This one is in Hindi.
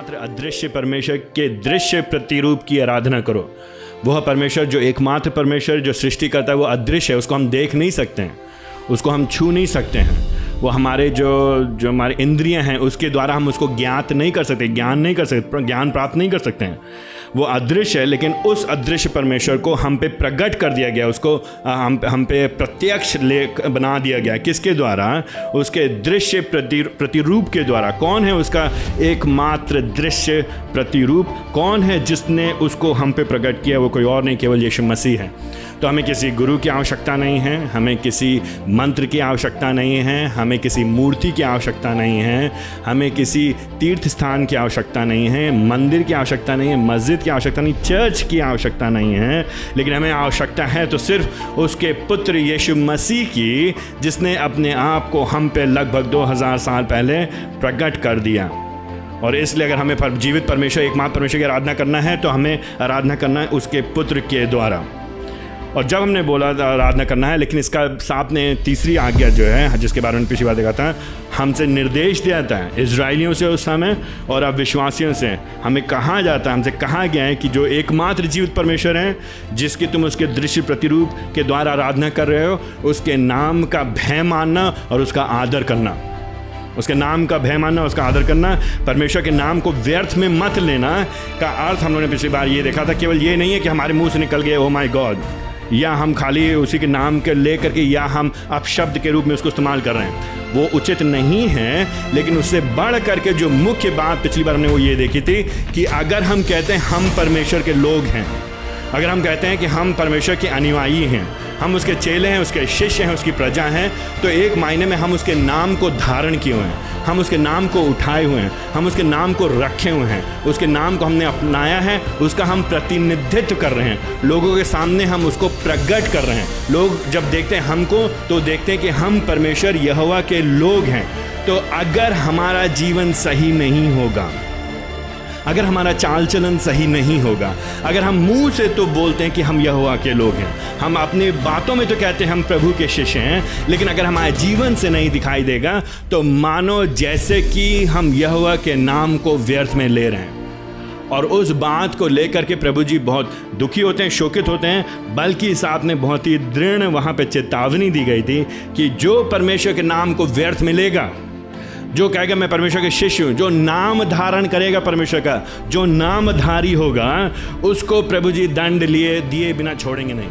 एकमात्र अदृश्य परमेश्वर के दृश्य प्रतिरूप की आराधना करो। वह परमेश्वर जो एकमात्र परमेश्वर जो सृष्टि करता है वो अदृश्य है, उसको हम देख नहीं सकते हैं, उसको हम छू नहीं सकते हैं। वो हमारे जो हमारे इंद्रियां हैं उसके द्वारा हम उसको ज्ञात नहीं कर सकते, ज्ञान नहीं कर सकते, ज्ञान प्राप्त नहीं कर सकते हैं। वो अदृश्य है, लेकिन उस अदृश्य परमेश्वर को हम पे प्रकट कर दिया गया, उसको हम पे प्रत्यक्ष बना दिया गया। किसके द्वारा? उसके दृश्य प्रतिरूप के द्वारा। कौन है उसका एकमात्र दृश्य प्रतिरूप? कौन है जिसने उसको हम पे प्रकट किया? वो कोई और नहीं, केवल यीशु मसीह है। तो हमें किसी गुरु की आवश्यकता नहीं है, हमें किसी मंत्र की आवश्यकता नहीं है, हमें किसी मूर्ति की आवश्यकता नहीं है, हमें किसी तीर्थ स्थान की आवश्यकता नहीं है, मंदिर की आवश्यकता नहीं है, मस्जिद की आवश्यकता नहीं, चर्च की आवश्यकता नहीं है। लेकिन हमें आवश्यकता है तो सिर्फ उसके पुत्र यीशु मसीह की, जिसने अपने आप को हम पे लगभग 2000 साल पहले प्रकट कर दिया। और इसलिए अगर हमें जीवित परमेश्वर, एकमात्र परमेश्वर की आराधना करना है तो हमें आराधना करना है उसके पुत्र के द्वारा। और जब हमने बोला आराधना करना है, लेकिन इसका साथ ने तीसरी आज्ञा जो है, जिसके बारे में पिछली बार देखा था, हमसे निर्देश दिया जाता है इजरायलियों से उस समय और अब विश्वासियों से। हमें कहा जाता है, हमसे कहा गया है कि जो एकमात्र जीवित परमेश्वर है, जिसकी तुम उसके दृश्य प्रतिरूप के द्वारा आराधना कर रहे हो, उसके नाम का भय मानना और उसका आदर करना। उसके नाम का भय मानना, उसका आदर करना। परमेश्वर के नाम को व्यर्थ में मत लेना का अर्थ हम लोगों ने पिछली बार ये देखा था, केवल ये नहीं है कि हमारे मुंह से निकल गए ओ माय गॉड, या हम खाली उसी के नाम के ले करके या हम अपशब्द के रूप में उसको इस्तेमाल कर रहे हैं, वो उचित नहीं है। लेकिन उससे बढ़ करके जो मुख्य बात पिछली बार हमने वो ये देखी थी कि अगर हम कहते हैं हम परमेश्वर के लोग हैं, अगर हम कहते हैं कि हम परमेश्वर के अनुयायी हैं, हम उसके चेले हैं, उसके शिष्य हैं, उसकी प्रजा हैं, तो एक मायने में हम उसके नाम को धारण किए हुए हैं, हम उसके नाम को उठाए हुए हैं, हम उसके नाम को रखे हुए हैं, उसके नाम को हमने अपनाया है, उसका हम प्रतिनिधित्व कर रहे हैं, लोगों के सामने हम उसको प्रकट कर रहे हैं। लोग जब देखते हैं हमको तो देखते हैं कि हम परमेश्वर यहोवा के लोग हैं। तो अगर हमारा जीवन सही नहीं होगा, अगर हमारा चाल चलन सही नहीं होगा, अगर हम मुंह से तो बोलते हैं कि हम यहोवा के लोग हैं, हम अपनी बातों में तो कहते हैं हम प्रभु के शिष्य हैं, लेकिन अगर हमारे जीवन से नहीं दिखाई देगा तो मानो जैसे कि हम यहोवा के नाम को व्यर्थ में ले रहे हैं। और उस बात को लेकर के प्रभु जी बहुत दुखी होते हैं, शोकित होते हैं। बल्कि साथ में बहुत ही दृढ़ वहाँ पे चेतावनी दी गई थी कि जो परमेश्वर के नाम को व्यर्थ में लेगा, जो कहेगा मैं परमेश्वर के शिष्य हूँ, जो नाम धारण करेगा परमेश्वर का, जो नामधारी होगा, उसको प्रभु जी दंड दिए बिना छोड़ेंगे नहीं।